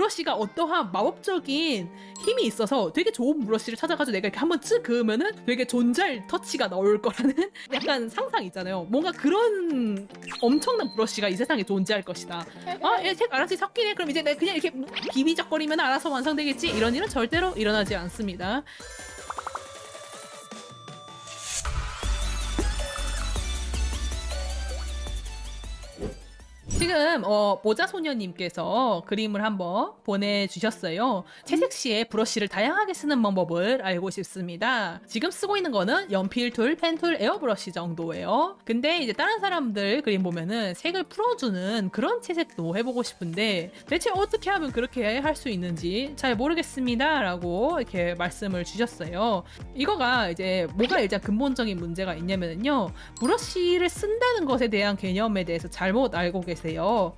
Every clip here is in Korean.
브러쉬가 어떠한 마법적인 힘이 있어서 되게 좋은 브러쉬를 찾아가지고 내가 이렇게 한번 쓱 그으면은 되게 존잘 터치가 나올 거라는 약간 상상 있잖아요. 뭔가 그런 엄청난 브러쉬가 이 세상에 존재할 것이다. 색 알아서 섞이네. 그럼 이제 내가 그냥 이렇게 비비적거리면 알아서 완성되겠지. 이런 일은 절대로 일어나지 않습니다. 지금 모자소녀님께서 그림을 한번 보내주셨어요. 채색시에 브러쉬를 다양하게 쓰는 방법을 알고 싶습니다. 지금 쓰고 있는 거는 연필 툴, 펜툴, 에어브러쉬 정도예요. 근데 이제 다른 사람들 그림 보면은 색을 풀어주는 그런 채색도 해보고 싶은데 대체 어떻게 하면 그렇게 할 수 있는지 잘 모르겠습니다 라고 이렇게 말씀을 주셨어요. 이거가 이제 뭐가 일단 근본적인 문제가 있냐면요, 브러쉬를 쓴다는 것에 대한 개념에 대해서 잘못 알고 계세요.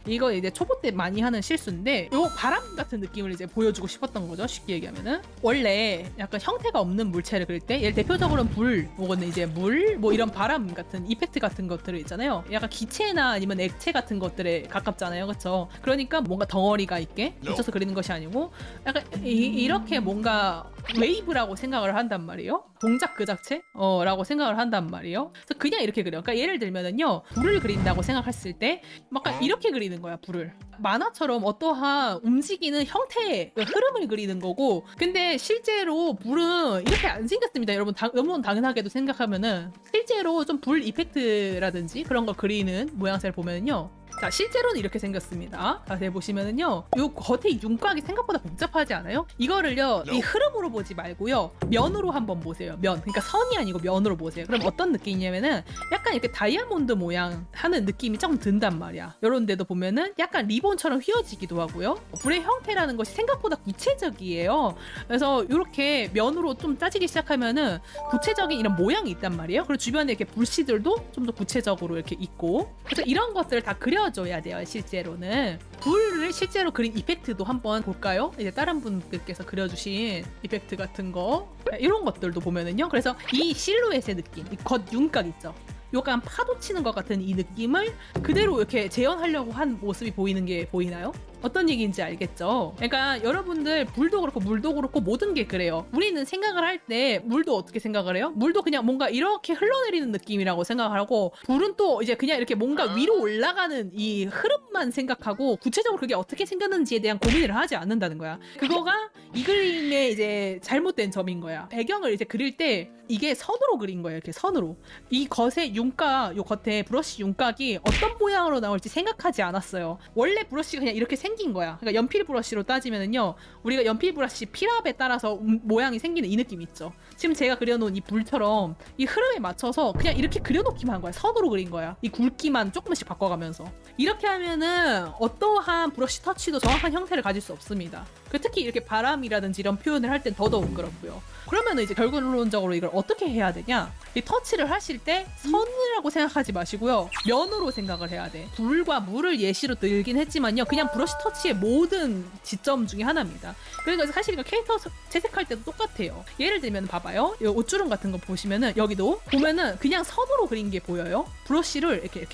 이거 이제 초보 때 많이 하는 실수인데, 요 바람 같은 느낌을 이제 보여주고 싶었던 거죠. 쉽게 얘기하면은 원래 약간 형태가 없는 물체를 그릴 때, 예를 대표적으로는 불, 혹은 이제 물, 뭐 이런 바람 같은 이펙트 같은 것들을 있잖아요. 약간 기체나 아니면 액체 같은 것들에 가깝잖아요, 그렇죠? 그러니까 뭔가 덩어리가 있게 붙여서 그리는 것이 아니고 약간 이렇게 뭔가 웨이브라고 생각을 한단 말이에요. 동작 그 자체? 라고 생각을 한단 말이에요. 그래서 그냥 이렇게 그려요. 그러니까 예를 들면은요, 불을 그린다고 생각했을 때 막 이렇게 그리는 거야, 불을. 만화처럼 어떠한 움직이는 형태의 흐름을 그리는 거고, 근데 실제로 불은 이렇게 안 생겼습니다. 여러분, 너무 당연하게도 생각하면은 실제로 좀 불 이펙트라든지 그런 거 그리는 모양새를 보면은요, 자, 실제로는 이렇게 생겼습니다. 자세히 보시면은요, 요 겉에 윤곽이 생각보다 복잡하지 않아요? 이거를요, 이 흐름으로 보지 말고요, 면으로 한번 보세요. 면. 그러니까 선이 아니고 면으로 보세요. 그럼 어떤 느낌이냐면은 약간 이렇게 다이아몬드 모양 하는 느낌이 조금 든단 말이야. 요런 데도 보면은 약간 리본처럼 휘어지기도 하고요. 불의 형태라는 것이 생각보다 구체적이에요. 그래서 이렇게 면으로 좀 짜지기 시작하면은 구체적인 이런 모양이 있단 말이에요. 그리고 주변에 이렇게 불씨들도 좀 더 구체적으로 이렇게 있고, 그래서 이런 것들을 다 그려줘야 돼요. 실제로는 불을 실제로 그린 이펙트도 한번 볼까요? 이제 다른 분들께서 그려주신 이펙트 같은 거, 이런 것들도 보면은요, 그래서 이 실루엣의 느낌, 이 겉 윤곽 있죠? 약간 파도 치는 것 같은 이 느낌을 그대로 이렇게 재현하려고 한 모습이 보이는 게 보이나요? 어떤 얘기인지 알겠죠? 그러니까 여러분들 불도 그렇고 물도 그렇고 모든 게 그래요. 우리는 생각을 할 때 물도 어떻게 생각을 해요? 물도 그냥 뭔가 이렇게 흘러내리는 느낌이라고 생각을 하고, 불은 또 이제 그냥 이렇게 뭔가 위로 올라가는 이 흐름만 생각하고 구체적으로 그게 어떻게 생겼는지에 대한 고민을 하지 않는다는 거야. 그거가 이 그림의 이제 잘못된 점인 거야. 배경을 이제 그릴 때 이게 선으로 그린 거예요. 이렇게 선으로. 이 겉에 윤곽, 요 겉에 브러쉬 윤곽이 어떤 모양으로 나올지 생각하지 않았어요. 원래 브러쉬가 그냥 이렇게 생긴 거야. 그러니까 연필 브러쉬로 따지면은요, 우리가 연필 브러쉬 필압에 따라서 모양이 생기는 이 느낌 있죠. 지금 제가 그려놓은 이 불처럼 이 흐름에 맞춰서 그냥 이렇게 그려놓기만 한 거야. 선으로 그린 거야. 이 굵기만 조금씩 바꿔가면서. 이렇게 하면은 어떠한 브러쉬 터치도 정확한 형태를 가질 수 없습니다. 특히 이렇게 바람이라든지 이런 표현을 할 땐 더더욱 그렇고요. 그러면 이제 결론적으로 이걸 어떻게 해야 되냐? 이 터치를 하실 때 선이라고 생각하지 마시고요, 면으로 생각을 해야 돼. 불과 물을 예시로 들긴 했지만요, 그냥 브러쉬 터치의 모든 지점 중에 하나입니다. 그러니까 사실 이거 캐릭터 채색할 때도 똑같아요. 예를 들면 봐봐요, 이 옷주름 같은 거 보시면은 여기도 보면은 그냥 선으로 그린 게 보여요. 브러쉬를 이렇게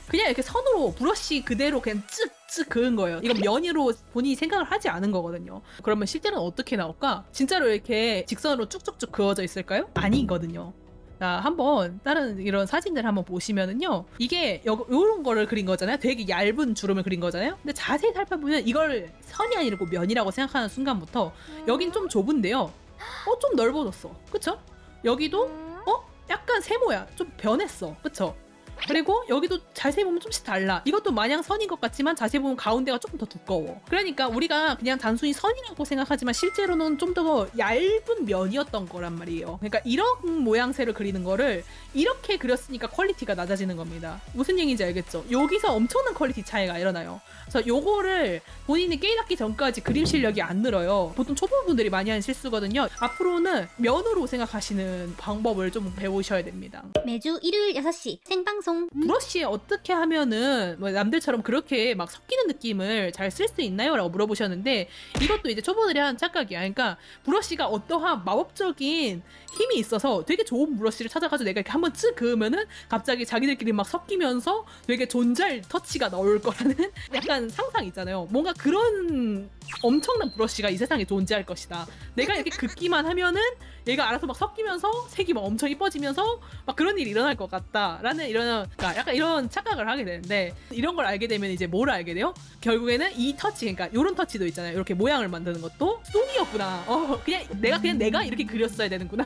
그냥 이렇게 선으로 브러쉬 그대로 그냥 쓱쓱 그은 거예요. 이건 면으로 본인이 생각을 하지 않은 거거든요. 그러면 실제로는 어떻게 나올까? 진짜로 이렇게 직선으로 쭉쭉쭉 그어져 있을까요? 아니거든요. 자, 한번 다른 이런 사진들 한번 보시면은요, 이게 요런 거를 그린 거잖아요. 되게 얇은 주름을 그린 거잖아요. 근데 자세히 살펴보면 이걸 선이 아니고 면이라고 생각하는 순간부터 여긴 좀 좁은데요, 좀 넓어졌어. 그쵸? 여기도 약간 세모야. 좀 변했어. 그쵸? 그리고 여기도 자세히 보면 좀씩 달라. 이것도 마냥 선인 것 같지만 자세히 보면 가운데가 조금 더 두꺼워. 그러니까 우리가 그냥 단순히 선이라고 생각하지만 실제로는 좀 더 얇은 면이었던 거란 말이에요. 그러니까 이런 모양새를 그리는 거를 이렇게 그렸으니까 퀄리티가 낮아지는 겁니다. 무슨 얘기인지 알겠죠? 여기서 엄청난 퀄리티 차이가 일어나요. 그래서 요거를 본인이 깨닫기 전까지 그림 실력이 안 늘어요. 보통 초보분들이 많이 하는 실수거든요. 앞으로는 면으로 생각하시는 방법을 좀 배우셔야 됩니다. 매주 일요일 6시 생방송. 브러쉬에 어떻게 하면은 뭐 남들처럼 그렇게 막 섞이는 느낌을 잘 쓸 수 있나요? 라고 물어보셨는데, 이것도 이제 초보들이 하는 착각이야. 그러니까 브러쉬가 어떠한 마법적인 힘이 있어서 되게 좋은 브러쉬를 찾아가지고 내가 이렇게 한번 쓱 그으면은 갑자기 자기들끼리 막 섞이면서 되게 존잘 터치가 나올 거라는 약간 상상 있잖아요. 뭔가 그런 엄청난 브러쉬가 이 세상에 존재할 것이다. 내가 이렇게 긋기만 하면은 얘가 알아서 막 섞이면서 색이 막 엄청 이뻐지면서 막 그런 일이 일어날 것 같다라는 이런 그러니까 약간 이런 착각을 하게 되는데 이런 걸 알게 되면 이제 뭘 알게 돼요? 결국에는 이 터치 그러니까 요런 터치도 있잖아요. 이렇게 모양을 만드는 것도 수동이었구나. 그냥 내가 이렇게 그렸어야 되는구나.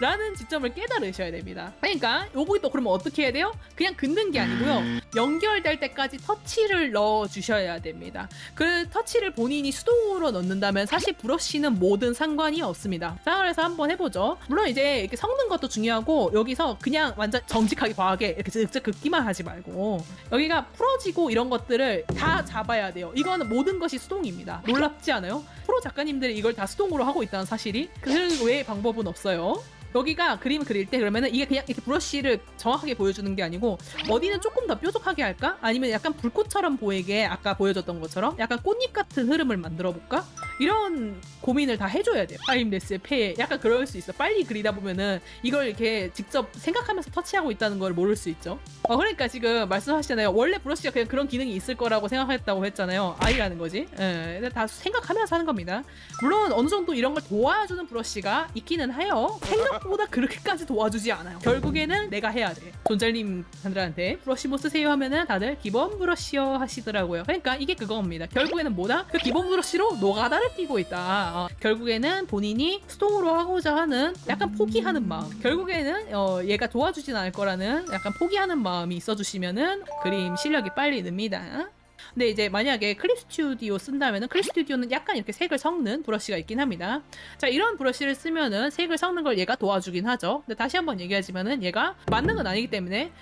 라는 지점을 깨달으셔야 됩니다. 그러니까 요거 또 그러면 어떻게 해야 돼요? 그냥 긋는 게 아니고요. 연결될 때까지 터치를 넣어주셔야 됩니다. 그 터치를 본인이 수동으로 넣는다면 사실 브러쉬는 뭐든 상관이 없습니다. 자, 그래서 한번 해보죠. 물론 이제 이렇게 섞는 것도 중요하고 여기서 그냥 완전 정직하게 과하게 이렇게 쓱쓱 긋기만 하지 말고 여기가 풀어지고 이런 것들을 다 잡아야 돼요. 이거는 모든 것이 수동입니다. 놀랍지 않아요? 프로 작가님들이 이걸 다 수동으로 하고 있다는 사실이 그 외의 방법은 없어요. 여기가 그림 그릴 때 그러면은 이게 그냥 이렇게 브러쉬를 정확하게 보여주는 게 아니고 어디는 조금 더 뾰족하게 할까? 아니면 약간 불꽃처럼 보이게 아까 보여줬던 것처럼 약간 꽃잎 같은 흐름을 만들어 볼까? 이런 고민을 다 해줘야 돼요. 타임레스의 폐에 약간 그럴 수 있어. 빨리 그리다 보면은 이걸 이렇게 직접 생각하면서 터치하고 있다는 걸 모를 수 있죠. 그러니까 지금 말씀하시잖아요. 원래 브러쉬가 그냥 그런 기능이 있을 거라고 생각했다고 했잖아요. 아이라는 거지. 예, 다 생각하면서 하는 겁니다. 물론 어느 정도 이런 걸 도와주는 브러쉬가 있기는 해요. 생각보다 그렇게까지 도와주지 않아요. 결국에는 내가 해야 돼. 존잘님들한테 브러쉬 뭐 쓰세요 하면은 다들 기본 브러쉬요 하시더라고요. 그러니까 이게 그겁니다. 결국에는 뭐다? 그 기본 브러쉬로 노가다를 띄고 있다. 결국에는 본인이 수동으로 하고자 하는 약간 포기하는 마음. 결국에는 얘가 도와주진 않을 거라는 약간 포기하는 마음이 있어주시면은 그림 실력이 빨리 늡니다. 근데 이제 만약에 클립 스튜디오 쓴다면은 클립 스튜디오는 약간 이렇게 색을 섞는 브러쉬가 있긴 합니다. 자, 이런 브러쉬를 쓰면은 색을 섞는 걸 얘가 도와주긴 하죠. 근데 다시 한번 얘기하지만은 얘가 맞는 건 아니기 때문에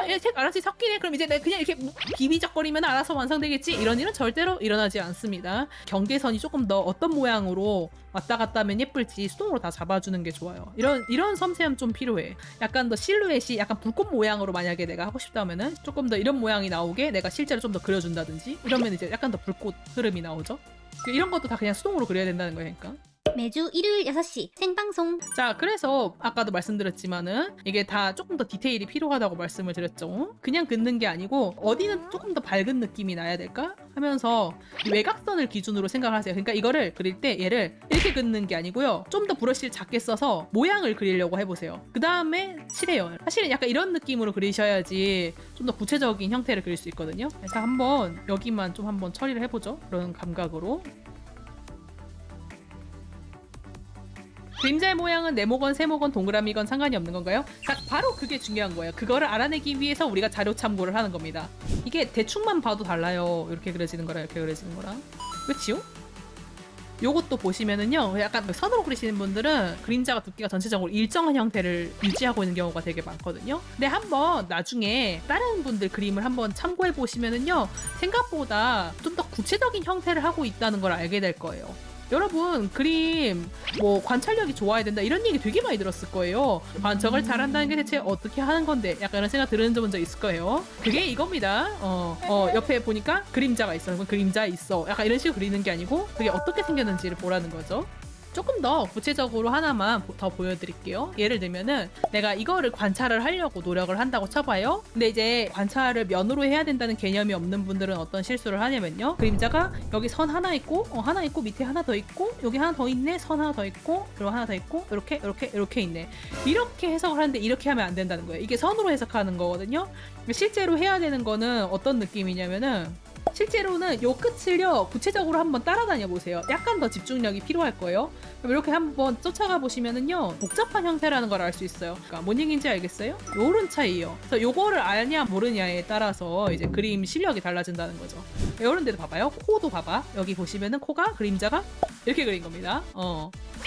얘 색 알아서 섞이네. 그럼 이제 내가 그냥 이렇게 비비적거리면 알아서 완성되겠지. 이런 일은 절대로 일어나지 않습니다. 경계선이 조금 더 어떤 모양으로 왔다 갔다 하면 예쁠지 수동으로 다 잡아주는 게 좋아요. 이런 섬세함 좀 필요해. 약간 더 실루엣이 약간 불꽃 모양으로 만약에 내가 하고 싶다면은 조금 더 이런 모양이 나오게 내가 실제로 좀 더 그려준다든지 이러면 이제 약간 더 불꽃 흐름이 나오죠. 이런 것도 다 그냥 수동으로 그려야 된다는 거예요. 그러니까. 매주 일요일 6시 생방송. 자, 그래서 아까도 말씀드렸지만은 이게 다 조금 더 디테일이 필요하다고 말씀을 드렸죠. 그냥 긋는 게 아니고 어디는 조금 더 밝은 느낌이 나야 될까 하면서 이 외곽선을 기준으로 생각을 하세요. 그러니까 이거를 그릴 때 얘를 이렇게 긋는 게 아니고요. 좀 더 브러쉬를 작게 써서 모양을 그리려고 해보세요. 그 다음에 칠해요. 사실은 약간 이런 느낌으로 그리셔야지 좀 더 구체적인 형태를 그릴 수 있거든요. 그래서 한번 여기만 좀 한번 처리를 해보죠. 그런 감각으로. 그림자의 모양은 네모건 세모건 동그라미건 상관이 없는 건가요? 자, 바로 그게 중요한 거예요. 그거를 알아내기 위해서 우리가 자료 참고를 하는 겁니다. 이게 대충만 봐도 달라요. 이렇게 그려지는 거랑 이렇게 그려지는 거랑. 그치요? 요것도 보시면은요, 약간 선으로 그리시는 분들은 그림자가 두께가 전체적으로 일정한 형태를 유지하고 있는 경우가 되게 많거든요. 근데 한번 나중에 다른 분들 그림을 한번 참고해 보시면은요, 생각보다 좀 더 구체적인 형태를 하고 있다는 걸 알게 될 거예요. 여러분, 그림 뭐 관찰력이 좋아야 된다 이런 얘기 되게 많이 들었을 거예요. 관측을 잘한다는 게 대체 어떻게 하는 건데 약간 이런 생각 들은 적 있을 거예요. 그게 이겁니다. 옆에 보니까 그림자가 있어. 그림자 있어. 약간 이런 식으로 그리는 게 아니고 그게 어떻게 생겼는지를 보라는 거죠. 조금 더 구체적으로 하나만 더 보여드릴게요. 예를 들면은 내가 이거를 관찰을 하려고 노력을 한다고 쳐봐요. 근데 이제 관찰을 면으로 해야 된다는 개념이 없는 분들은 어떤 실수를 하냐면요. 그림자가 여기 선 하나 있고 하나 있고 밑에 하나 더 있고 여기 하나 더 있네. 선 하나 더 있고 그리고 하나 더 있고 이렇게 있네. 이렇게 해석을 하는데 이렇게 하면 안 된다는 거예요. 이게 선으로 해석하는 거거든요. 실제로 해야 되는 거는 어떤 느낌이냐면은 실제로는 요 끝을요 구체적으로 한번 따라다녀 보세요. 약간 더 집중력이 필요할 거예요. 그럼 이렇게 한번 쫓아가 보시면은요 복잡한 형태라는 걸 알 수 있어요. 그러니까 뭔 얘기인지 알겠어요? 요런 차이요. 그래서 요거를 아냐 모르냐에 따라서 이제 그림 실력이 달라진다는 거죠. 요런 데도 봐봐요. 코도 봐봐. 여기 보시면은 코가 그림자가 이렇게 그린 겁니다.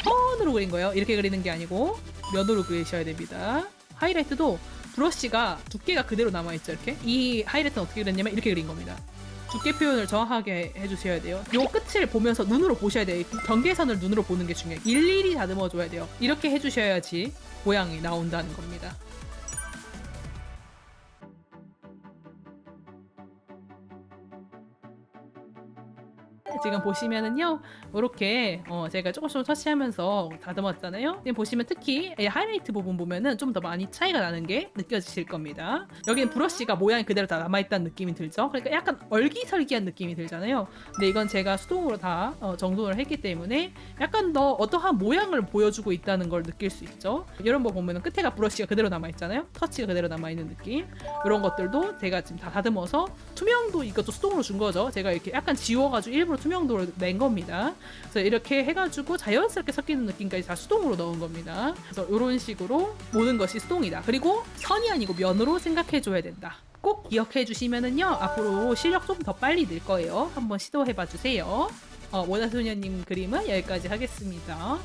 선으로 그린 거예요. 이렇게 그리는 게 아니고 면으로 그리셔야 됩니다. 하이라이트도 브러쉬가 두께가 그대로 남아있죠. 이렇게 이 하이라이트는 어떻게 그렸냐면 이렇게 그린 겁니다. 두께 표현을 정확하게 해주셔야 돼요. 요 끝을 보면서 눈으로 보셔야 돼요. 경계선을 눈으로 보는 게 중요해요. 일일이 다듬어줘야 돼요. 이렇게 해주셔야지 모양이 나온다는 겁니다. 지금 보시면은요, 이렇게 제가 조금씩 터치하면서 다듬었잖아요. 지금 보시면 특히 이 하이라이트 부분 보면은 좀 더 많이 차이가 나는 게 느껴지실 겁니다. 여기는 브러쉬가 모양이 그대로 다 남아있다는 느낌이 들죠. 그러니까 약간 얼기설기한 느낌이 들잖아요. 근데 이건 제가 수동으로 다 정돈을 했기 때문에 약간 더 어떠한 모양을 보여주고 있다는 걸 느낄 수 있죠. 이런 거 보면은 끝에가 브러쉬가 그대로 남아있잖아요. 터치가 그대로 남아있는 느낌. 이런 것들도 제가 지금 다 다듬어서 투명도 이것도 수동으로 준 거죠. 제가 이렇게 약간 지워가지고 일부러 투명도를 낸 겁니다. 그래서 이렇게 해가지고 자연스럽게 섞이는 느낌까지 다 수동으로 넣은 겁니다. 그래서 이런 식으로 모든 것이 수동이다. 그리고 선이 아니고 면으로 생각해줘야 된다. 꼭 기억해 주시면은요, 앞으로 실력 좀 더 빨리 늘 거예요. 한번 시도해봐 주세요. 모자소녀님 그림은 여기까지 하겠습니다.